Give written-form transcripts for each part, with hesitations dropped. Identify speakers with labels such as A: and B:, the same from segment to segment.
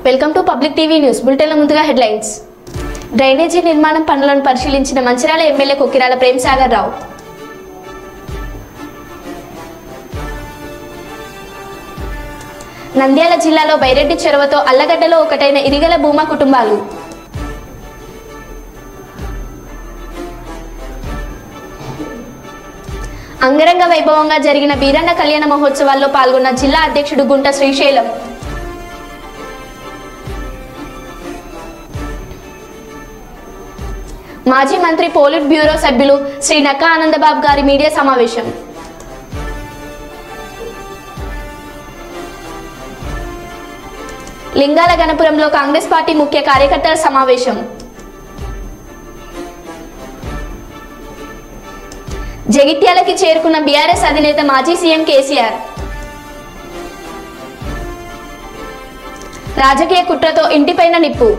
A: Welcome to public TV news బులెటిన్ల ముందుగా headlines. Drainage నిర్మాణం పనులను పరిశీలించిన మంచిర్యాల ఎమ్మెల్యే కొక్కిరాల ప్రేమ్సాగర్ రావు. నంద్యాల జిల్లాలో బైరెడ్డి చెరువుతో అల్లగడ్డలో ఒకటైన ఇరిగల భూమా కుటుంబాలు. అంగరంగ వైభవంగా జరిగిన బీరన్న కళ్యాణ మహోత్సవాల్లో పాల్గొన్న జిల్లా అధ్యక్షుడు గుంట శ్రీశైలం. మాజీ మంత్రి పోలిట్ బ్యూరో సభ్యులు శ్రీ నక్కా ఆనందబాబు గారి మీడియా సమావేశం. లింగాల గణపురంలో కాంగ్రెస్ పార్టీ ముఖ్య కార్యకర్తల సమావేశం. జగిత్యాలకి చేరుకున్న బీఆర్ఎస్ అధినేత మాజీ సీఎం కేసీఆర్. రాజకీయ కుట్రతో ఇంటిపైన నిప్పు.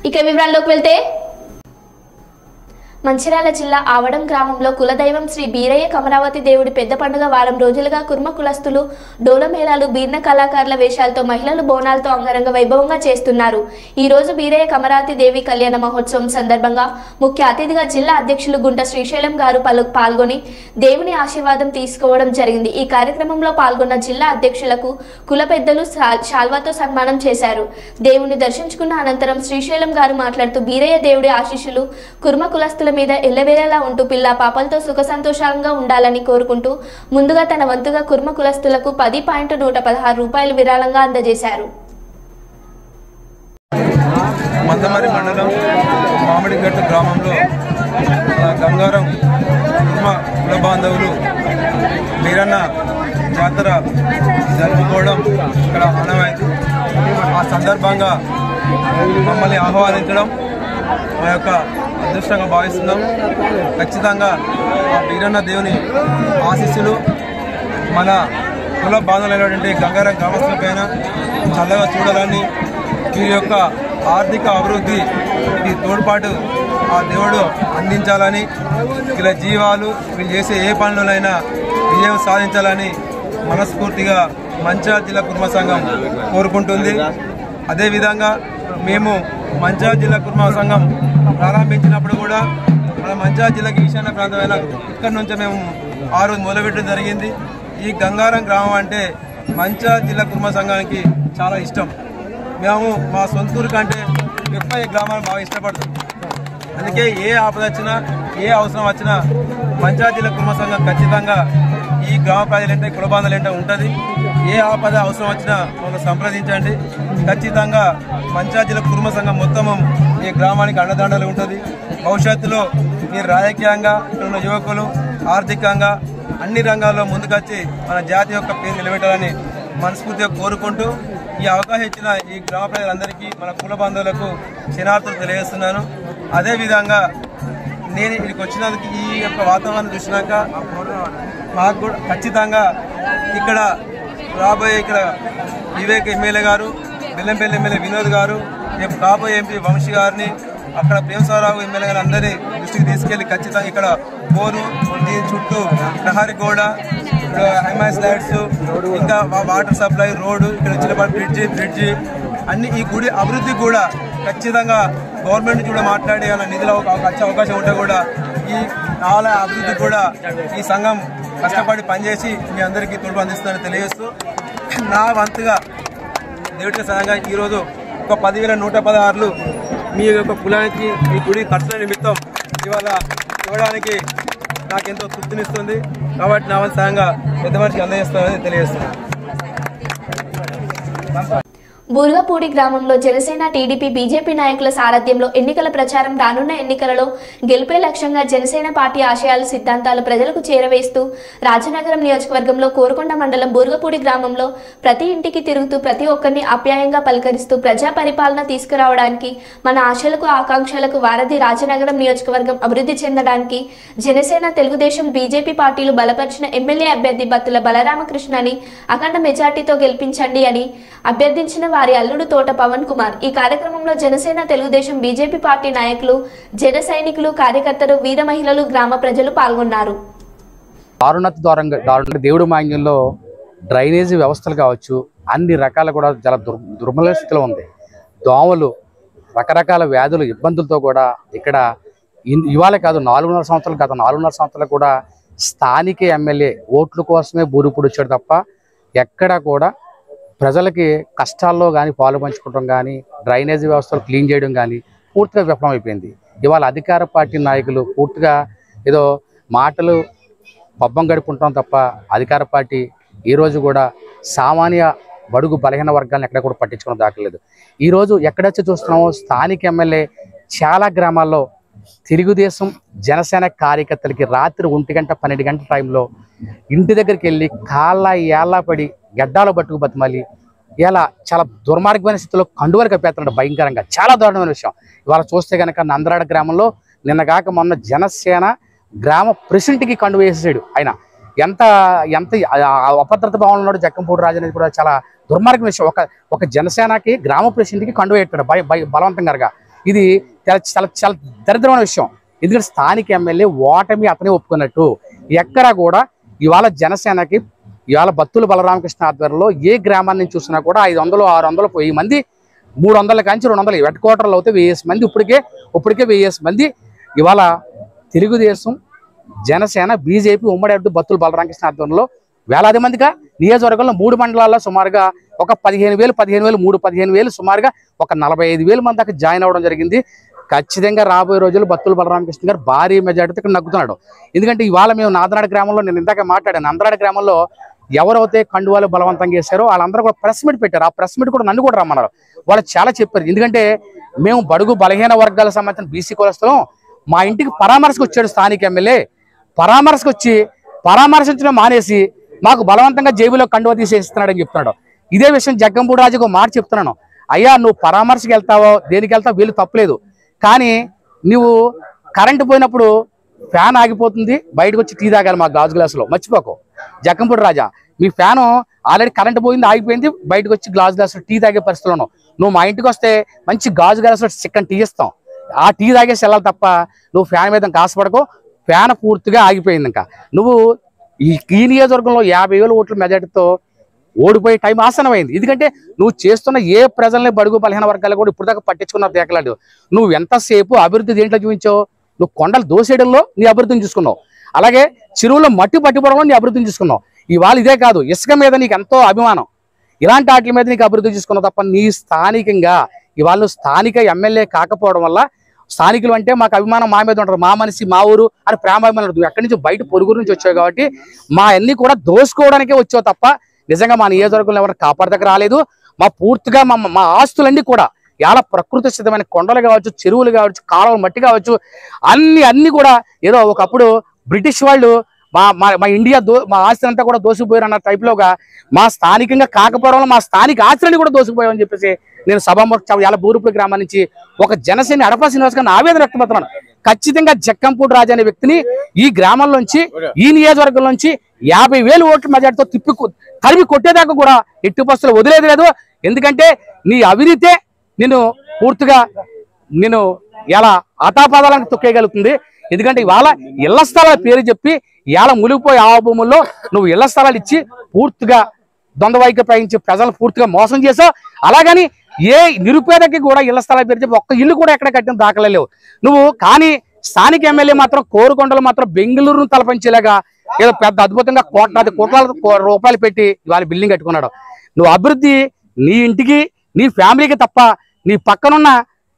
A: ఇక వివరాల్లోకి వెళ్తే, మంచిర్యాల జిల్లా ఆవడం గ్రామంలో కులదైవం శ్రీ బీరయ్య కమరావతి దేవుడి పెద్ద పండుగ వారం రోజులుగా కుర్మ కులస్తులు డోలమేళాలు బీర్న కళాకారుల వేషాలతో మహిళలు బోనాలతో అంగరంగ వైభవంగా చేస్తున్నారు. ఈ రోజు బీరయ్య కమరావతి దేవి కళ్యాణ మహోత్సవం సందర్భంగా ముఖ్య అతిథిగా జిల్లా అధ్యక్షులు గుంట శ్రీశైలం గారు పాల్గొని దేవుని ఆశీర్వాదం తీసుకోవడం జరిగింది. ఈ కార్యక్రమంలో పాల్గొన్న జిల్లా అధ్యక్షులకు కుల పెద్దలు శాల్వాతో సన్మానం చేశారు. దేవుని దర్శించుకున్న అనంతరం శ్రీశైలం గారు మాట్లాడుతూ బీరయ్య దేవుడి ఆశీస్సులు కుర్మ కులస్తుల మీద ఎల్లవేళలా ఉంటూ పిల్ల పాపలతో సుఖ సంతోషంగా ఉండాలని కోరుకుంటూ ముందుగా తన వంతుగా కుర్మ కులస్తులకు 10.116 రూపాయలు విరాళంగా అందజేశారు.
B: మందమరి మండలం మామిడిగట్టు గ్రామంలో గంగారం కుర్మ కుల బాంధవులు బీరన్న జాతర జరుపుకోవడం ఇక్కడ ఆనవాయితీ. ఆ సందర్భంగా మమ్మల్ని ఆహ్వానించడం మా యొక్క అదృష్టంగా భావిస్తున్నాం. ఖచ్చితంగా ఆ బీరన్న దేవుని ఆశీస్సులు మన కుల బాంధవులైనటువంటి గంగారం గ్రామస్తులపైన చల్లగా చూడాలని, వీరి యొక్క ఆర్థిక అభివృద్ధికి తోడ్పాటు ఆ దేవుడు అందించాలని, వీళ్ళ జీవాలు వీళ్ళు చేసే ఏ పనులైనా విజయం సాధించాలని మనస్ఫూర్తిగా మంచిర్యాల జిల్లా కుర్మ సంఘం కోరుకుంటుంది. అదేవిధంగా మేము మంచిర్యాల జిల్లా కుర్మ సంఘం ప్రారంభించినప్పుడు కూడా మన మంచిర్యాల జిల్లాకి ఈశాన్య ప్రాంతమైన ఇక్కడి నుంచే మేము ఆ రోజు మొదలుపెట్టడం జరిగింది. ఈ గంగారం గ్రామం అంటే మంచిర్యాల జిల్లా కుర్మ సంఘానికి చాలా ఇష్టం. మేము మా సొంతూరు కంటే ఎక్కువ ఈ గ్రామాన్ని బాగా ఇష్టపడతాం. అందుకే ఏ ఆపద వచ్చినా ఏ అవసరం వచ్చినా మంచిర్యాల జిల్లా కుర్మ సంఘం ఖచ్చితంగా ఈ గ్రామ ప్రజలంటే కుల బాంధవులంటే ఉంటుంది. ఏ ఆపద అవసరం వచ్చినా మమ్మల్ని సంప్రదించండి. ఖచ్చితంగా మంచిర్యాల జిల్లా కుర్మ సంఘం మొత్తము ఈ గ్రామానికి అండదండలు ఉంటుంది. భవిష్యత్తులో మీరు రాజకీయంగా ఇక్కడ ఉన్న యువకులు ఆర్థికంగా అన్ని రంగాల్లో ముందుకొచ్చి మన జాతి యొక్క పేరు నిలబెట్టాలని మనస్ఫూర్తిగా కోరుకుంటూ ఈ అవకాశం ఇచ్చిన ఈ గ్రామ ప్రజలందరికీ మన కుల బంధువులకు క్షణార్థులు తెలియజేస్తున్నాను. అదేవిధంగా నేను ఇక్కడికి వచ్చినందుకు ఈ యొక్క వాతావరణం చూసినాక మాకు కూడా ఖచ్చితంగా ఇక్కడ రాబోయే ఇక్కడ వివేక్ ఎమ్మెల్యే గారు, బెల్లంపల్లి ఎమ్మెల్యే వినోద్ గారు, రేపు కాబోయే ఎంపీ వంశీ గారిని, అక్కడ ప్రేమసారావు ఎమ్మెల్యే గారు అందరినీ దృష్టికి తీసుకెళ్లి ఖచ్చితంగా ఇక్కడ బోరు, దీని చుట్టూ ప్రహారీ గోడ, హైమాస్ లైట్స్, ఇంకా వాటర్ సప్లై, రోడ్డు, ఇక్కడ చిన్నపాటి బ్రిడ్జి అన్ని ఈ గుడి అభివృద్ధి కూడా ఖచ్చితంగా గవర్నమెంట్ కూడా మాట్లాడి అలా నిధులు వచ్చే అవకాశం ఉంటే కూడా ఈ ఆలయ అభివృద్ధి కూడా ఈ సంఘం కష్టపడి పనిచేసి మీ అందరికీ తోడ్పాటు అందిస్తుందని తెలియజేస్తూ, నా వంతుగా దేవుడి సంఘంగా ఈరోజు ఒక 10,116 మీ యొక్క కులానికి ఈ గుడి ఖర్చుల నిమిత్తం ఇవాళ ఇవ్వడానికి నాకెంతో తృప్తినిస్తుంది. కాబట్టి నా వంతు సంఘంగా పెద్ద మనిషికి అందజేస్తానని తెలియజేస్తున్నాను.
A: బూర్గపూడి గ్రామంలో జనసేన టీడీపీ బీజేపీ నాయకుల సారథ్యంలో ఎన్నికల ప్రచారం. రానున్న ఎన్నికలలో గెలుపే లక్ష్యంగా జనసేన పార్టీ ఆశయాలు సిద్ధాంతాలు ప్రజలకు చేరవేస్తూ రాజనగరం నియోజకవర్గంలో కోరుకొండ మండలం బూర్గపూడి గ్రామంలో ప్రతి ఇంటికి తిరుగుతూ ప్రతి ఒక్కరిని ఆప్యాయంగా పలకరిస్తూ ప్రజా పరిపాలన తీసుకురావడానికి, మన ఆశలకు ఆకాంక్షలకు వారధి రాజనగరం నియోజకవర్గం అభివృద్ధి చెందడానికి జనసేన తెలుగుదేశం బీజేపీ పార్టీలు బలపరిచిన ఎమ్మెల్యే అభ్యర్థి బత్తుల బలరామకృష్ణని అఖండ మెజార్టీతో గెలిపించండి అని అభ్యర్థించిన వారి అల్లుడు తోట పవన్ కుమార్. ఈ కార్యక్రమంలో జనసేన తెలుగుదేశం బీజేపీ పార్టీ నాయకులు, జన సైనికులు, కార్యకర్తలు, వీర మహిళలు, గ్రామ ప్రజలు పాల్గొన్నారు.
C: దారుణత దారుణంగా దేవుడి మాంగ్యంలో డ్రైనేజీ వ్యవస్థలు కావచ్చు, అన్ని రకాల కూడా చాలా దుర్బల స్థితిలో ఉంది. దోమలు, రకరకాల వ్యాధులు, ఇబ్బందులతో కూడా ఇక్కడ ఇవాళ కాదు 4.5 సంవత్సరాలు, గత 4.5 సంవత్సరాలు కూడా స్థానిక ఎమ్మెల్యే ఓట్ల కోసమే బూరుపుడు వచ్చాడు తప్ప ఎక్కడ కూడా ప్రజలకి కష్టాల్లో కానీ పాలు పంచుకోవడం కానీ, డ్రైనేజీ వ్యవస్థలు క్లీన్ చేయడం కానీ పూర్తిగా విఫలమైపోయింది. ఇవాళ అధికార పార్టీ నాయకులు పూర్తిగా ఏదో మాటలు పబ్బం గడుపుకుంటాం తప్ప అధికార పార్టీ ఈరోజు కూడా సామాన్య బడుగు బలహీన వర్గాలను ఎక్కడ కూడా పట్టించుకుని దాకలేదు. ఈరోజు ఎక్కడొచ్చి చూస్తున్నామో స్థానిక ఎమ్మెల్యే చాలా గ్రామాల్లో తెలుగుదేశం జనసేన కార్యకర్తలకి రాత్రి 1 గంట 12 గంటల టైంలో ఇంటి దగ్గరికి వెళ్ళి కాళ్ళ ఏళ్ళ పడి గడ్డాలు పట్టుకు బతిమాలి ఇలా చాలా దుర్మార్గమైన స్థితిలో కండువలు కప్పేస్తున్నాడు భయంకరంగా. చాలా దారుణమైన విషయం. ఇవాళ చూస్తే కనుక నందరాడ గ్రామంలో నిన్నగాక మొన్న జనసేన గ్రామ ప్రెసిడెంట్కి కండువ వేసేసాడు ఆయన. ఎంత ఎంత అభద్రత భావనలో ఉన్నాడు జక్కంపూడి రాజు అనేది కూడా చాలా దుర్మార్గం విషయం. ఒక జనసేనకి గ్రామ ప్రెసిడెంట్కి కండువ పెట్టాడు బలవంతంగా. ఇది చాలా చాలా దరిద్రమైన విషయం. ఎందుకంటే స్థానిక ఎమ్మెల్యే ఓటమి అతనే ఒప్పుకున్నట్టు. ఎక్కడా కూడా ఇవాళ జనసేనకి ఇవాళ బత్తుల బలరామకృష్ణ ఆధ్వర్యంలో ఏ గ్రామాన్ని చూసినా కూడా 500, 600, 1000 మంది, 300 కాంచి 200 హెడ్ క్వార్టర్లు అవుతే 1000 మంది, ఇప్పటికే 1000 మంది ఇవాళ తెలుగుదేశం జనసేన బీజేపీ ఉమ్మడి అడ్డు బత్తుల బలరామకృష్ణ ఆధ్వర్యంలో వేలాది మందిగా నియోజకవర్గంలో 3 మండలాల్లో సుమారుగా ఒక 15,000 సుమారుగా ఒక 45,000 మంది దాకా జాయిన్ అవ్వడం జరిగింది. ఖచ్చితంగా రాబోయే రోజులు బత్తుల బలరామకృష్ణ గారు భారీ మెజార్టీతో ఇక్కడ నగ్గుతున్నాడు. ఎందుకంటే ఇవాళ మేము నాదనాడ గ్రామంలో, నేను ఇందాక మాట్లాడాను, నాదనాడ గ్రామంలో ఎవరైతే కండువాలు బలవంతంగా చేశారో వాళ్ళందరూ కూడా ప్రెస్ మీట్ పెట్టారు. ఆ ప్రెస్ మీట్ కూడా నన్ను కూడా రమ్మన్నారు. వాళ్ళు చాలా చెప్పారు. ఎందుకంటే మేము బడుగు బలహీన వర్గాలకు సంబంధించిన బీసీ కులస్తులం, మా ఇంటికి పరామర్శకు వచ్చాడు స్థానిక ఎమ్మెల్యే. పరామర్శకు వచ్చి పరామర్శించడం మానేసి మాకు బలవంతంగా జేబులో కండువ తీసేస్తున్నాడని చెప్తున్నాడు. ఇదే విషయం జగ్గంపూడి రాజుకు మాట చెప్తున్నాను. అయ్యా నువ్వు పరామర్శకు వెళ్తావో దేనికి వెళ్తావో వీళ్ళు తప్పలేదు, కానీ నువ్వు కరెంటు పోయినప్పుడు ఫ్యాన్ ఆగిపోతుంది, బయటకు వచ్చి టీ తాగాలి మా గాజు గ్లాసులో, మర్చిపోకు. జగ్గంపూడి రాజా మీ ఫ్యాను ఆల్రెడీ కరెంటు పోయింది, ఆగిపోయింది, బయటకు వచ్చి గాజు గ్లాసులో టీ తాగే పరిస్థితిలో ఉన్నావు. నువ్వు మా ఇంటికి వస్తే మంచి గాజు గ్లాసులో చికెన్ టీ ఇస్తాం, ఆ టీ తాగేసి వెళ్ళాలి తప్ప నువ్వు ఫ్యాన్ మీద కాసపడకు. ఫ్యాన్ పూర్తిగా ఆగిపోయింది. ఇంకా నువ్వు ఈ నియోజకవర్గంలో 50,000 ఓట్ల మెజార్టీతో ఓడిపోయే టైం ఆసనమైంది. ఎందుకంటే నువ్వు చేస్తున్న ఏ ప్రజల్ని బడుగు బలహీన వర్గాలు కూడా ఇప్పుడు దాకా పట్టించుకున్న తేకలాడు. నువ్వు ఎంతసేపు అభివృద్ధి దేంట్లో చూపించావు? నువ్వు కొండలు దోసేయడంలో నీ అభివృద్ధిని చూసుకున్నావు, అలాగే చెరువులో మట్టి పట్టిపోవడంలో నీ అభివృద్ధిని చూసుకున్నావు. ఇవాళ ఇదే కాదు, ఇసుక మీద నీకు ఎంతో అభిమానం, ఇలాంటి వాటి మీద నీకు అభివృద్ధి చూసుకున్నావు తప్ప నీ స్థానికంగా ఇవాళ స్థానిక ఎమ్మెల్యే కాకపోవడం వల్ల స్థానికులు అంటే మాకు అభిమానం మా మీద ఉంటారు, మా మనిషి మా ఊరు అని ప్రేమాభిమానం. నువ్వు ఎక్కడి నుంచి బయట పొరుగురు నుంచి వచ్చావు కాబట్టి మా అన్ని కూడా దోసుకోవడానికే వచ్చావు తప్ప నిజంగా మా నియోజకవర్గంలో ఎవరు కాపాడదగ్గర రాలేదు. మా పూర్తిగా మా ఆస్తులన్నీ కూడా ఎలా ప్రకృతి సిద్ధమైన కొండలు కావచ్చు, చెరువులు కావచ్చు, కాలువలు మట్టి కావచ్చు, అన్ని కూడా ఏదో ఒకప్పుడు బ్రిటిష్ వాళ్ళు మా ఇండియా మా ఆస్తి అంతా కూడా దోసుకుపోయారు అన్న టైప్లోగా మా స్థానికంగా కాకపోవడంలో మా స్థానిక ఆస్తులన్నీ కూడా దోసుకుపోయామని చెప్పేసి నేను సభ బూరుపూడి గ్రామం నుంచి ఒక జనసేన అడపా శ్రీనివాస్ గారిని ఆవేదన వ్యక్తపడుతున్నాను. ఖచ్చితంగా జక్కంపూడి రాజు అనే వ్యక్తిని ఈ గ్రామంలోంచి ఈ నియోజకవర్గంలోంచి 50,000 ఓట్ల మెజార్టీతో తరిమి కొట్టేదాకా కూడా ఎట్టి బస్సులు వదిలేదు లేదు. ఎందుకంటే నీ అవినీతే నేను పూర్తిగా నేను ఎలా ఆతాపాదాలను తొక్కేయగలుగుతుంది. ఎందుకంటే ఇవాళ ఇళ్ల స్థలాల పేరు చెప్పి ఇవాళ మునిగిపోయి ఆ భూముల్లో నువ్వు ఇళ్ల స్థలాలు ఇచ్చి పూర్తిగా ద్వంద్వైక్య ప్రయోగించి ప్రజలు పూర్తిగా మోసం చేసావు. అలాగని ఏ నిరుపేదకి కూడా ఇళ్ల స్థలాల పేరు చెప్పి ఒక్క ఇల్లు కూడా ఎక్కడ కట్టిన దాఖలు లేవు నువ్వు. కానీ స్థానిక ఎమ్మెల్యే మాత్రం కోరుకొండలు మాత్రం బెంగళూరును తలపించేలాగా ఏదో పెద్ద అద్భుతంగా కోట్ల రూపాయలు పెట్టి ఇవాళ బిల్డింగ్ కట్టుకున్నాడు. నువ్వు అభివృద్ధి నీ ఇంటికి నీ ఫ్యామిలీకి తప్ప నీ పక్కనున్న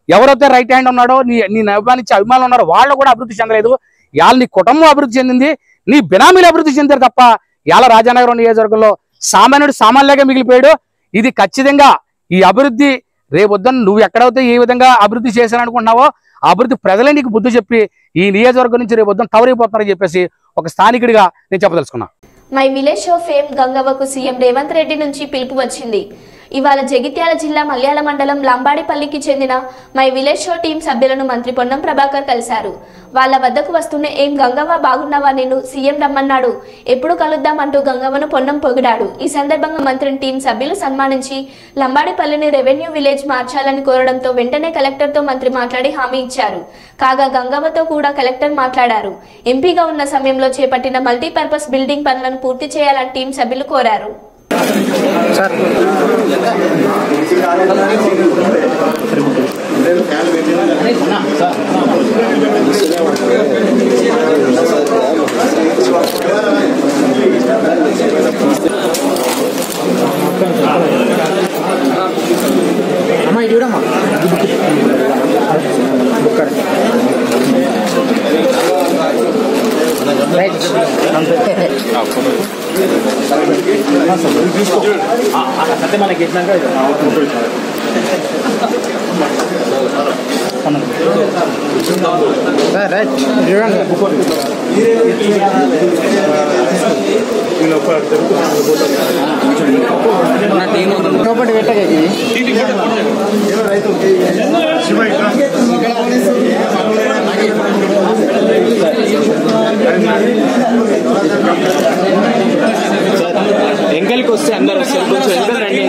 C: ఎవరైతే రైట్ హ్యాండ్ ఉన్నాడో నీ అభిమానించే అభిమానులు ఉన్నారో వాళ్ళు కూడా అభివృద్ధి చెందలేదు. ఇవాళ నీ కుటుంబం అభివృద్ధి చెందింది, నీ బినామీలు అభివృద్ధి చెందారు తప్ప ఇవాళ రాజానగరం నియోజకవర్గంలో సామాన్యుడు సామాన్యులుగా మిగిలిపోయాడు. ఇది ఖచ్చితంగా ఈ అభివృద్ధి రేపొద్దున నువ్వు ఎక్కడైతే ఏ విధంగా అభివృద్ధి చేశాననుకుంటున్నావో అభివృద్ధి ప్రజలే నీకు బుద్ధి చెప్పి ఈ నియోజకవర్గం నుంచి రేపొద్దున తవరైపోతున్నారని చెప్పేసి ఒక స్థానికుడిగా నేను చెప్పదలుచుకున్నా.
A: మై విలేజ్ షో ఫేమ్ గంగవ్వకు సీఎం రేవంత్ రెడ్డి నుంచి పిలుపు వచ్చింది. ఇవాళ జగిత్యాల జిల్లా మల్యాల మండలం లంబాడిపల్లికి చెందిన మై విలేజ్ షో టీం సభ్యులను మంత్రి పొన్నం ప్రభాకర్ కలిశారు. వాళ్ళ వద్దకు వస్తూనే ఏం గంగవ్వ బాగున్నావా, నేను సీఎం రమ్మన్నాడు, ఎప్పుడు కలుద్దామంటూ గంగవ్వను పొన్నం పొగిడాడు. ఈ సందర్భంగా మంత్రిని టీం సభ్యులు సన్మానించి లంబాడిపల్లిని రెవెన్యూ విలేజ్ మార్చాలని కోరడంతో వెంటనే కలెక్టర్తో మంత్రి మాట్లాడి హామీ ఇచ్చారు. కాగా గంగవ్వతో కూడా కలెక్టర్ మాట్లాడారు. ఎంపీగా ఉన్న సమయంలో చేపట్టిన మల్టీపర్పస్ బిల్డింగ్ పనులను పూర్తి చేయాలని టీం సభ్యులు కోరారు.
D: అమ్మా ఇది చూడమ్మా అంటే మనకి ఎట్లాగా రైట్ చూడండి పెట్టగా ఎంకల్కి వస్తే అందరు వస్తారు కొంచెం ఎంకల్ రండి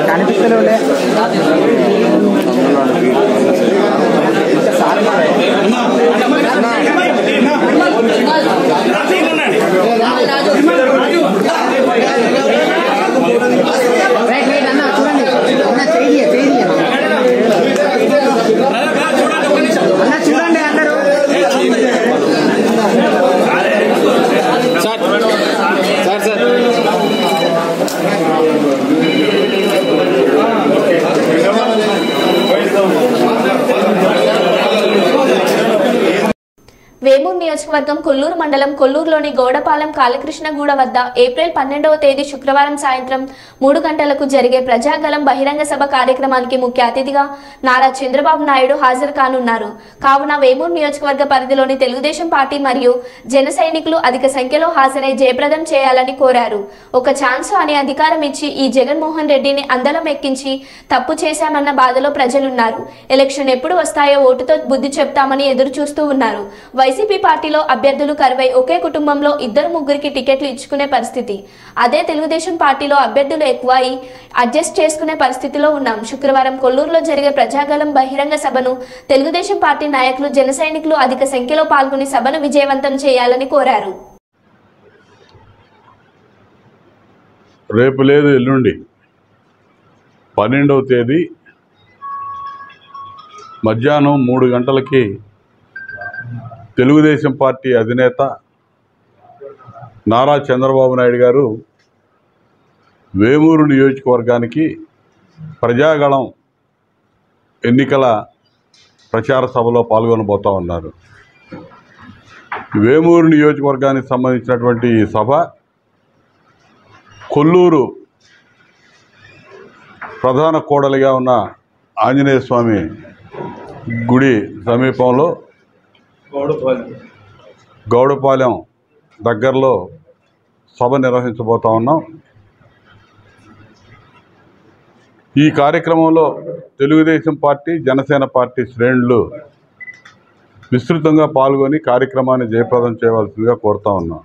D: కనిపిస్తలే చూడండి అందరూ సార్ సార్
A: వేమూరు నియోజకవర్గం కొల్లూరు మండలం కొల్లూరులోని గౌడపాలెం కాళకృష్ణగూడ వద్ద ఏప్రిల్ 12వ తేదీ శుక్రవారం సాయంత్రం 3 గంటలకు జరిగే ప్రజాగలం బహిరంగ సభ కార్యక్రమానికి ముఖ్య అతిథిగా నారా చంద్రబాబు నాయుడు హాజరు కానున్నారు. కావున వేమూరు నియోజకవర్గ పరిధిలోని తెలుగుదేశం పార్టీ మరియు జన సైనికులు అధిక సంఖ్యలో హాజరై జయప్రదం చేయాలని కోరారు. ఒక ఛాన్స్ అని అధికారం ఇచ్చి ఈ జగన్మోహన్ రెడ్డిని అందలం ఎక్కించి తప్పు చేశామన్న బాధలో ప్రజలున్నారు. ఎలక్షన్ ఎప్పుడు వస్తాయో ఓటుతో బుద్ధి చెప్తామని ఎదురు చూస్తూ ఉన్నారు. వైసీపీ పార్టీలో అభ్యర్థులు కరువై ఒకే కుటుంబంలో 2-3కి టికెట్లు ఇచ్చుకునే పరిస్థితి. అదే తెలుగుదేశం పార్టీలో అభ్యర్థులు ఎక్కువై అడ్జస్ట్ చేసుకునే పరిస్థితిలో ఉన్నాం. శుక్రవారం కొల్లూరులో జరిగే ప్రజాగలం బహిరంగ సభను తెలుగుదేశం పార్టీ నాయకులు జన సైనికులు అధిక సంఖ్యలో పాల్గొని సభను విజయవంతం చేయాలని కోరారు.
E: రేపు లేదు ఎల్లుండి 12వ తేదీ మధ్యాహ్నం 3 గంటలకి తెలుగుదేశం పార్టీ అధినేత నారా చంద్రబాబు నాయుడు గారు వేమూరు నియోజకవర్గానికి ప్రజాగళం ఎన్నికల ప్రచార సభలో పాల్గొనబోతూ ఉన్నారు. వేమూరు నియోజకవర్గానికి సంబంధించినటువంటి ఈ సభ కొల్లూరు ప్రధాన కూడలిగా ఉన్న ఆంజనేయ స్వామి గుడి సమీపంలో గౌడపాలెం దగ్గరలో సభ నిర్వహించబోతా ఉన్నాం. ఈ కార్యక్రమంలో తెలుగుదేశం పార్టీ జనసేన పార్టీ శ్రేణులు విస్తృతంగా పాల్గొని కార్యక్రమాన్ని జయప్రదం చేయవలసిందిగా కోరుతా ఉన్నాం.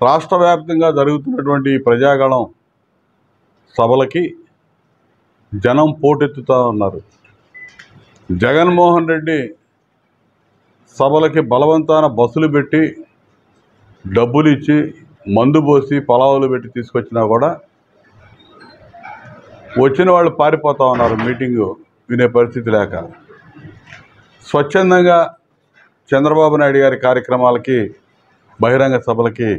E: రాష్ట్ర వ్యాప్తంగా జరుగుతున్నటువంటి ఈ ప్రజాగళం సభలకి జనం పోటెత్తుతూ ఉన్నారు. జగన్మోహన్ రెడ్డి సభలకి బలవంతాన బస్సులు పెట్టి డబ్బులు ఇచ్చి మందు పోసి పలావులు పెట్టి తీసుకొచ్చినా కూడా వచ్చిన వాళ్ళు పారిపోతూ ఉన్నారు. మీటింగు వినే పరిస్థితి లేక స్వచ్ఛందంగా చంద్రబాబు నాయుడు గారి కార్యక్రమాలకి బహిరంగ సభలకి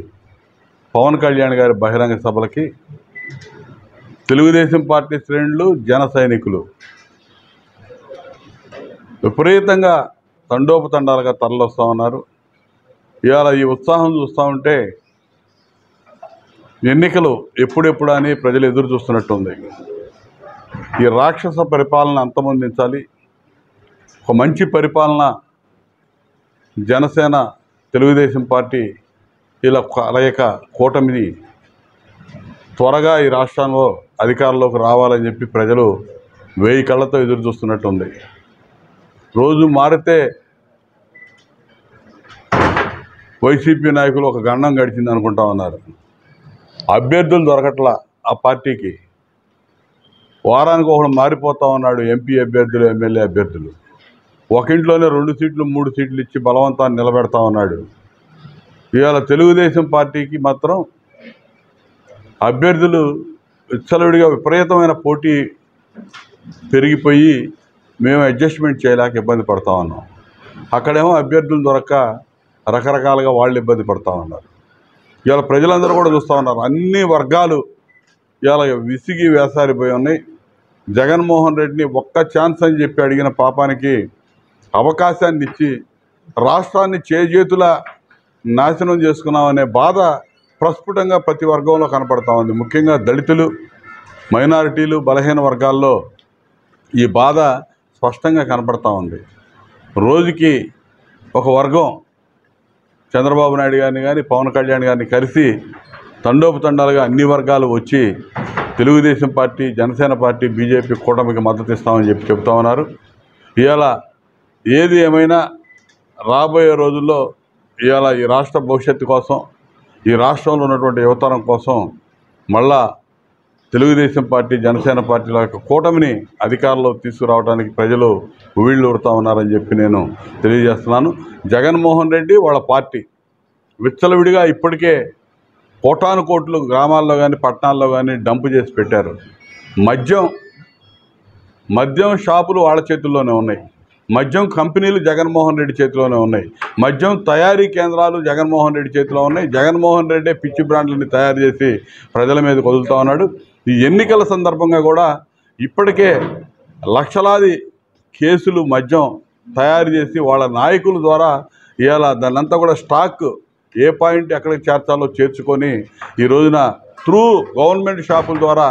E: పవన్ కళ్యాణ్ గారి బహిరంగ సభలకి తెలుగుదేశం పార్టీ శ్రేణులు జన సైనికులు విపరీతంగా తండోపతండాలుగా తరలిస్తూ ఉన్నారు. ఇవాళ ఈ ఉత్సాహం చూస్తూ ఉంటే ఎన్నికలు ఎప్పుడెప్పుడు అని ప్రజలు ఎదురు చూస్తున్నట్టుంది. ఈ రాక్షస పరిపాలన అంతమొందించాలి. ఒక మంచి పరిపాలన జనసేన తెలుగుదేశం పార్టీ ఇలా కలయిక కూటమిది త్వరగా ఈ రాష్ట్రంలో అధికారంలోకి రావాలని చెప్పి ప్రజలు 1000 కళ్ళతో ఎదురు చూస్తున్నట్టుంది. రోజు మారితే వైసీపీ నాయకులు ఒక గండం గడిచింది అనుకుంటా ఉన్నారు. అభ్యర్థులు దొరకట్లా ఆ పార్టీకి. వారానికి ఒకడు మారిపోతా ఉన్నాడు. ఎంపీ అభ్యర్థులు, ఎమ్మెల్యే అభ్యర్థులు. ఒక ఇంట్లోనే 2 సీట్లు 3 సీట్లు ఇచ్చి బలవంతాన్ని నిలబెడతా ఉన్నాడు. ఇవాళ తెలుగుదేశం పార్టీకి మాత్రం అభ్యర్థులు విచ్చలవిడిగా విపరీతమైన పోటీ పెరిగిపోయి మేము అడ్జస్ట్మెంట్ చేయలేక ఇబ్బంది పడతా ఉన్నాం. అక్కడేమో అభ్యర్థులు దొరక్క రకరకాలుగా వాళ్ళు ఇబ్బంది పడతా ఉన్నారు. ఇవాళ ప్రజలందరూ కూడా చూస్తూ ఉన్నారు. అన్ని వర్గాలు ఇవాళ విసిగి వేసారిపోయి ఉన్నాయి. జగన్మోహన్ రెడ్డిని ఒక్క ఛాన్స్ అని చెప్పి అడిగిన పాపానికి అవకాశాన్ని ఇచ్చి రాష్ట్రాన్ని చేజేతుల నాశనం చేసుకున్నామనే బాధ ప్రస్ఫుటంగా ప్రతి వర్గంలో కనపడతా ఉంది. ముఖ్యంగా దళితులు, మైనారిటీలు, బలహీన వర్గాల్లో ఈ బాధ స్పష్టంగా కనపడతా ఉంది. రోజుకి ఒక వర్గం చంద్రబాబు నాయుడు గారిని కానీ పవన్ కళ్యాణ్ గారిని కలిసి తండోపతండాలుగా అన్ని వర్గాలు వచ్చి Telugu Desam party, Janasena party, BJP కూటమికి మద్దతు ఇస్తామని చెప్పి చెబుతా ఉన్నారు. ఇవాళ ఏది ఏమైనా రాబోయే రోజుల్లో ఇవాళ ఈ రాష్ట్ర భవిష్యత్తు కోసం, ఈ రాష్ట్రంలో ఉన్నటువంటి యువతరం కోసం మళ్ళా తెలుగుదేశం పార్టీ, జనసేన పార్టీల యొక్క కూటమిని అధికారంలో తీసుకురావడానికి ప్రజలు ఉవ్విళ్ళు ఊరుతా ఉన్నారని చెప్పి నేను తెలియజేస్తున్నాను. జగన్మోహన్ రెడ్డి వాళ్ళ పార్టీ విచ్చలవిడిగా ఇప్పటికే కోటాను కోట్లు గ్రామాల్లో కానీ పట్టణాల్లో కానీ డంపు చేసి పెట్టారు. మద్యం షాపులు వాళ్ళ చేతుల్లోనే ఉన్నాయి. మద్యం కంపెనీలు జగన్మోహన్ రెడ్డి చేతిలోనే ఉన్నాయి. మద్యం తయారీ కేంద్రాలు జగన్మోహన్ రెడ్డి చేతిలో ఉన్నాయి. జగన్మోహన్ రెడ్డి పిచ్చి బ్రాండ్లని తయారు చేసి ప్రజల మీద వదులుతూ ఉన్నాడు. ఈ ఎన్నికల సందర్భంగా కూడా ఇప్పటికే లక్షలాది కేసులు మద్యం తయారు చేసి వాళ్ళ నాయకుల ద్వారా ఇవాళ దాన్నంతా కూడా స్టాక్ ఏ పాయింట్ ఎక్కడికి చేర్చాలో చేర్చుకొని ఈ రోజున త్రూ గవర్నమెంట్ షాపుల ద్వారా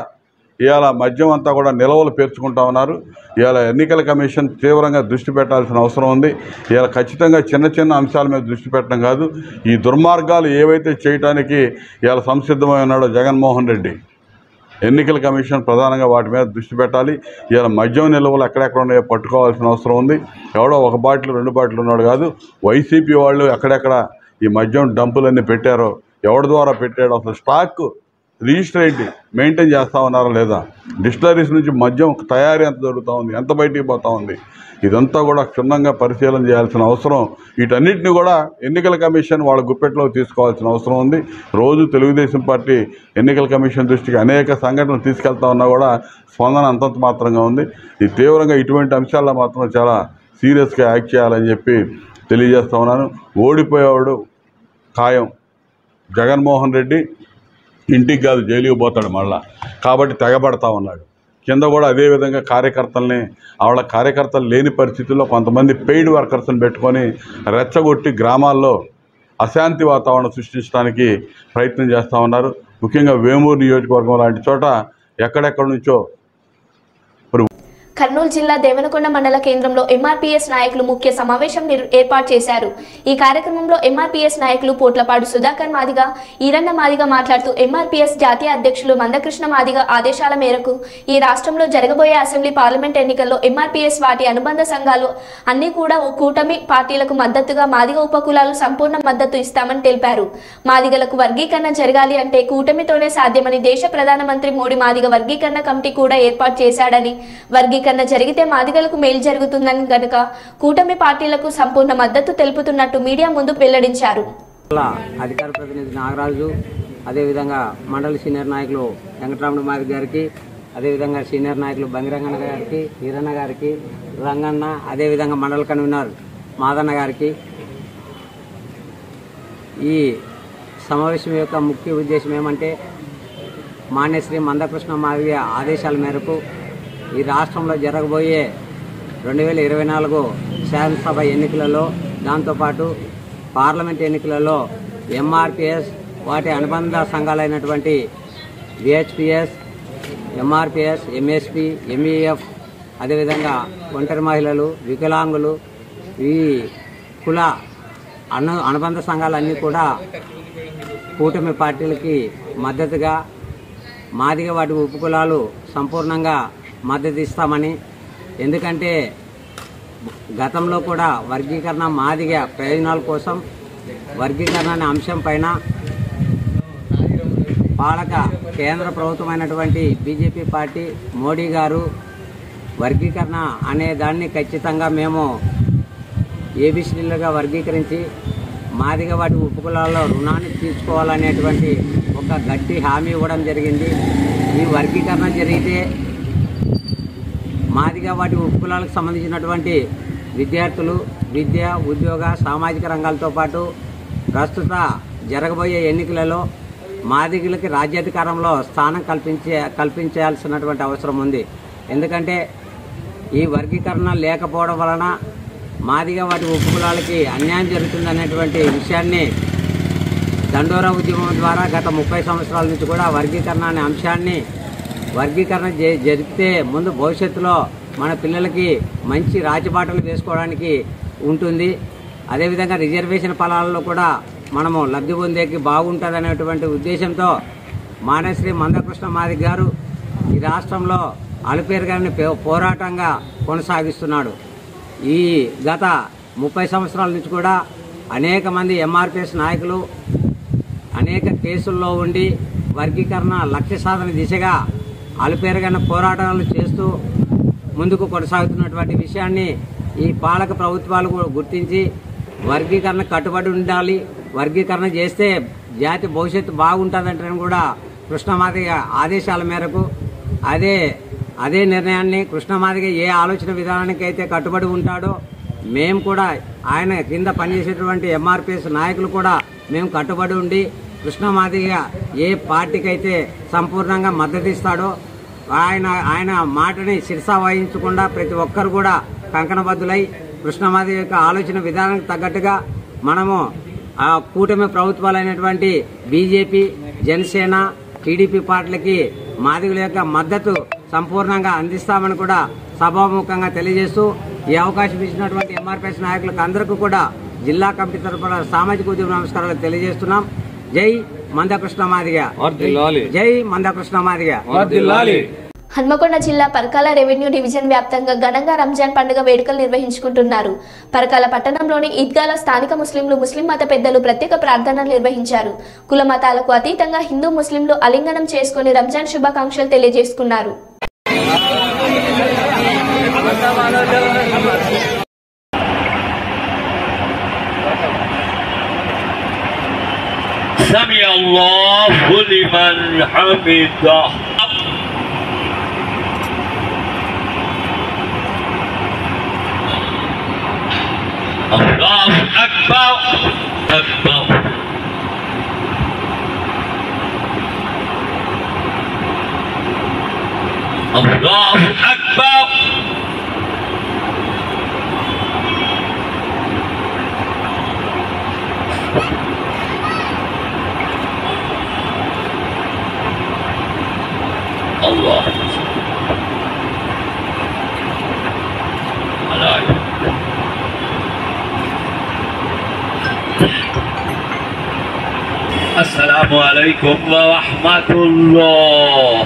E: ఇవాళ మద్యం అంతా కూడా నిల్వలు పేర్చుకుంటా ఉన్నారు. ఇవాళ ఎన్నికల కమిషన్ తీవ్రంగా దృష్టి పెట్టాల్సిన అవసరం ఉంది. ఇవాళ ఖచ్చితంగా చిన్న చిన్న అంశాల మీద దృష్టి పెట్టడం కాదు, ఈ దుర్మార్గాలు ఏవైతే చేయడానికి ఇవాళ సంసిద్ధమై ఉన్నాడో జగన్మోహన్ రెడ్డి, ఎన్నికల కమిషన్ ప్రధానంగా వాటి మీద దృష్టి పెట్టాలి. ఇవాళ మద్యం నిల్వలు ఎక్కడెక్కడ ఉన్నాయో పట్టుకోవాల్సిన అవసరం ఉంది. ఎవడో 1 బాటిల్ 2 బాటిల్ ఉన్నాడు కాదు, వైసీపీ వాళ్ళు ఎక్కడెక్కడ ఈ మద్యం డంపులన్నీ పెట్టారో, ఎవరి ద్వారా పెట్టాడో, అసలు స్టాక్ రిజిస్టర్ ఏంటి మెయింటైన్ చేస్తూ ఉన్నారా లేదా, డిస్టిలరీస్ నుంచి మద్యం తయారీ ఎంత జరుగుతూ ఉంది, ఎంత బయటికి పోతూ ఉంది, ఇదంతా కూడా క్షుణ్ణంగా పరిశీలన చేయాల్సిన అవసరం. వీటన్నిటిని కూడా ఎన్నికల కమిషన్ వాళ్ళ గుప్పెట్లోకి తీసుకోవాల్సిన అవసరం ఉంది. రోజు తెలుగుదేశం పార్టీ ఎన్నికల కమిషన్ దృష్టికి అనేక సంఘటనలు తీసుకెళ్తా ఉన్నా కూడా స్పందన అంతంత మాత్రంగా ఉంది. ఈ తీవ్రంగా ఇటువంటి అంశాల్లో మాత్రం చాలా సీరియస్గా యాక్ట్ చేయాలని చెప్పి తెలియజేస్తా ఉన్నాను. ఓడిపోయేవాడు ఖాయం. జగన్మోహన్ రెడ్డి ఇంటికి కాదు జైలుకి పోతాడు మళ్ళా, కాబట్టి తెగబడతా ఉన్నాడు. కింద కూడా అదేవిధంగా కార్యకర్తలు లేని పరిస్థితుల్లో కొంతమంది పెయిడ్ వర్కర్స్ని పెట్టుకొని రెచ్చగొట్టి గ్రామాల్లో అశాంతి వాతావరణం సృష్టించడానికి ప్రయత్నం చేస్తూ ఉన్నారు. ముఖ్యంగా వేమూరు నియోజకవర్గం లాంటి చోట ఎక్కడెక్కడి నుంచో.
A: కర్నూలు జిల్లా దేవనకొండ మండల కేంద్రంలో ఎంఆర్పీఎస్ నాయకులు ముఖ్య సమావేశం ఏర్పాటు చేశారు. ఈ కార్యక్రమంలో ఎంఆర్పీఎస్ నాయకులు పోట్లపాడు సుధాకర్ మాదిగ, ఈరన్న మాదిగ మాట్లాడుతూ ఎంఆర్పీఎస్ జాతీయ అధ్యక్షులు మందకృష్ణ మాదిగ ఆదేశాల మేరకు ఈ రాష్ట్రంలో జరగబోయే అసెంబ్లీ పార్లమెంట్ ఎన్నికల్లో ఎంఆర్పీఎస్ వాటి అనుబంధ సంఘాలు అన్ని కూడా కూటమి పార్టీలకు మద్దతుగా మాదిగ ఉపకులాలు సంపూర్ణ మద్దతు ఇస్తామని తెలిపారు. మాదిగలకు వర్గీకరణ జరగాలి అంటే కూటమితోనే సాధ్యమని దేశ ప్రధానమంత్రి మోడీ మాదిగ వర్గీకరణ కమిటీ కూడా ఏర్పాటు చేశాడని, వర్గీకరణ జరిగితే మాదిగలకు మేలు జరుగుతుందని గనుక కూటమి పార్టీలకు సంపూర్ణ మద్దతు తెలుపుతున్నట్టు మీడియా ముందు వెల్లడించారు.
F: అధికార ప్రతినిధి నాగరాజు, అదేవిధంగా మండలి సీనియర్ నాయకులు వెంకటరమణ మాదిగ గారికి, అదేవిధంగా సీనియర్ నాయకులు బంగిరంగన్న గారికి, ఈరన్న గారికి, రంగన్న, అదేవిధంగా మండల కన్వీనర్ మాదన్న గారికి ఈ సమావేశం యొక్క ముఖ్య ఉద్దేశం ఏమంటే, మాన్యశ్రీ మందకృష్ణ మాదిగ ఆదేశాల మేరకు ఈ రాష్ట్రంలో జరగబోయే 2024 శాసనసభ ఎన్నికలలో, దాంతోపాటు పార్లమెంట్ ఎన్నికలలో ఎంఆర్పిఎస్ వాటి అనుబంధ సంఘాలైనటువంటి విహెచ్పిఎస్, ఎంఆర్పిఎస్, ఎంఎస్పి, ఎంఈఎఫ్, అదేవిధంగా ఒంటరి మహిళలు, వికలాంగులు, ఈ కుల అనుబంధ సంఘాలన్నీ కూడా కూటమి పార్టీలకి మద్దతుగా, మాదిగ వాటి ఉపకులాలు సంపూర్ణంగా మద్దతు ఇస్తామని, ఎందుకంటే గతంలో కూడా వర్గీకరణ మాదిగ ప్రయోజనాల కోసం వర్గీకరణ అనే అంశం పైన పాలక కేంద్ర ప్రభుత్వమైనటువంటి బీజేపీ పార్టీ మోడీ గారు వర్గీకరణ అనే దాన్ని ఖచ్చితంగా మేము ఏబిసిడీలుగా వర్గీకరించి మాదిగ వాటి ఉపకులాల్లో రుణాన్ని తీర్చుకోవాలనేటువంటి ఒక గట్టి హామీ ఇవ్వడం జరిగింది. ఈ వర్గీకరణ జరిగితే మాదిగ వాటి ఉపకులాలకు సంబంధించినటువంటి విద్యార్థులు విద్య, ఉద్యోగ, సామాజిక రంగాలతో పాటు ప్రస్తుత జరగబోయే ఎన్నికలలో మాదిగలకి రాజ్యాధికారంలో స్థానం కల్పించాల్సినటువంటి అవసరం ఉంది. ఎందుకంటే ఈ వర్గీకరణ లేకపోవడం వలన మాదిగ వాటి ఉపకులాలకి అన్యాయం జరుగుతుందనేటువంటి విషయాన్ని దండోరా ఉద్యమం ద్వారా గత 30 సంవత్సరాల నుంచి కూడా వర్గీకరణ అనే అంశాన్ని వర్గీకరణ జరిగితే ముందు భవిష్యత్తులో మన పిల్లలకి మంచి రాజబాటలు వేసుకోవడానికి ఉంటుంది. అదేవిధంగా రిజర్వేషన్ ఫలాలలో కూడా మనము లబ్ధి పొందేకి బాగుంటుందనేటువంటి ఉద్దేశంతో మానేశ్రీ మందకృష్ణ మాదిగ గారు ఈ రాష్ట్రంలో అలుపేరు గారిని పోరాటంగా కొనసాగిస్తున్నాడు. ఈ గత 30 సంవత్సరాల నుంచి కూడా అనేక మంది ఎంఆర్పిఎస్ నాయకులు అనేక కేసుల్లో ఉండి వర్గీకరణ లక్ష్య సాధన దిశగా అలుపేరుగైన పోరాటాలు చేస్తూ ముందుకు కొనసాగుతున్నటువంటి విషయాన్ని ఈ పాలక ప్రభుత్వాలు కూడా గుర్తించి వర్గీకరణ కట్టుబడి ఉండాలి, వర్గీకరణ చేస్తే జాతి భవిష్యత్తు బాగుంటుందంటే కూడా కృష్ణమాదిగ ఆదేశాల మేరకు అదే నిర్ణయాన్ని కృష్ణమాదిగ ఏ ఆలోచన విధానానికి అయితే కట్టుబడి ఉంటాడో మేము కూడా ఆయన కింద పనిచేసేటువంటి ఎంఆర్పిఎస్ నాయకులు కూడా మేము కట్టుబడి ఉండి కృష్ణమాదిగ ఏ పార్టీకి అయితే సంపూర్ణంగా మద్దతు ఇస్తాడో ఆయన మాటని శిరసా వహించకుండా ప్రతి ఒక్కరు కూడా కంకణబద్దులై కృష్ణమాదిగ యొక్క ఆలోచన విధానానికి తగ్గట్టుగా మనము ఆ కూటమి ప్రభుత్వాలైనటువంటి బీజేపీ, జనసేన, టీడీపీ పార్టీలకి మాదిగల యొక్క మద్దతు సంపూర్ణంగా అందిస్తామని కూడా సభాముఖంగా తెలియజేస్తూ ఈ అవకాశం ఇచ్చినటువంటి ఎంఆర్పిఎస్ నాయకులకు అందరికీ కూడా జిల్లా కమిటీ తరఫున సామాజిక ఉద్యమ నమస్కారాలు తెలియజేస్తున్నాం. జై మందకృష్ణ మాదిగ, జై మందకృష్ణ మాదిగ.
A: హన్మకొండ జిల్లా పరకాల రెవెన్యూ డివిజన్ వ్యాప్తంగా ఘనంగా రంజాన్ పండుగ వేడుకలు నిర్వహించుకుంటున్నారు. పరకాల పట్టణంలోని ఈద్గాలో స్థానిక ముస్లిం మత పెద్దలు ప్రత్యేక ప్రార్థనలు నిర్వహించారు. కుల మతాలకు అతీతంగా హిందూ ముస్లింలు అలింగనం చేసుకుని రంజాన్ శుభాకాంక్షలు తెలియజేసుకున్నారు.
G: سمع الله لمن حمده الله أكبر أكبر الله أكبر الله السلام عليكم ورحمة الله.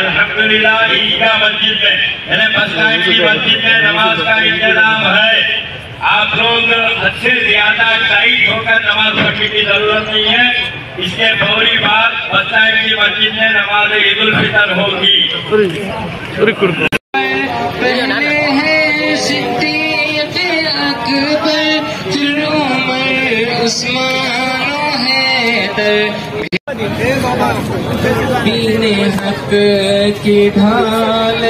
G: अल्हम्दुलिल्लाह ईदगाह मस्जिद में यानी बस टाइम की मस्जिद में नमाज का इंतजाम है। आप लोग अच्छे ज्यादा टाइट होकर नमाज पढ़ने की जरूरत नहीं है। इसके फौरी बाद बस टाइम की मस्जिद में नमाज ईद उल फितर होगी।
H: पीने हक की ढाल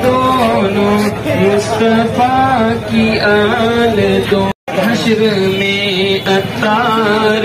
H: दोनों मुस्तफा की आल दो हश्र में अतार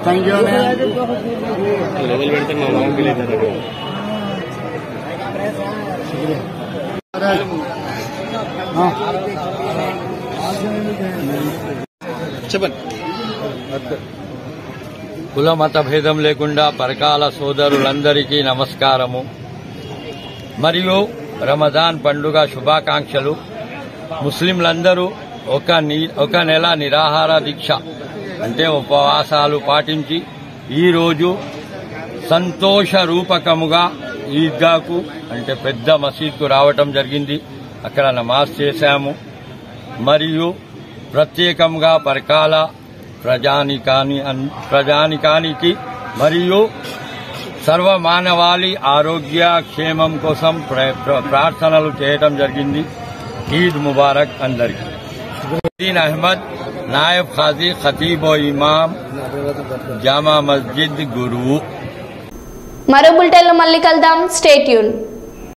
I: थैंक यू
J: కుల మత భేదం లేకుండా పరకాల సోదరులందరికీ నమస్కారము మరియు రమజాన్ పండుగ శుభాకాంక్షలు. ముస్లింలందరూ ఒక నెల నిరాహార దీక్ష అంటే ఉపవాసాలు పాటించి ఈరోజు సంతోష రూపకముగా ఈద్గాకు అంటే పెద్ద మసీద్కు రావటం జరిగింది. అక్కడ నమాజ్ చేశాము. మరియు ప్రత్యేకంగా పరకాల ప్రజానికానికి మరియు సర్వమానవాళి ఆరోగ్య క్షేమం కోసం ప్రార్థనలు చేయటం జరిగింది. ఈద్ ముబారక్ అందరికీ. దీన్ అహ్మద్ నాయబ్ ఖాజీ ఖతీబ్ ఇమాం జామా మస్జిద్ గురువు.
A: మరో బులెటిన్లో మళ్ళీ కలుద్దాం. Stay tune.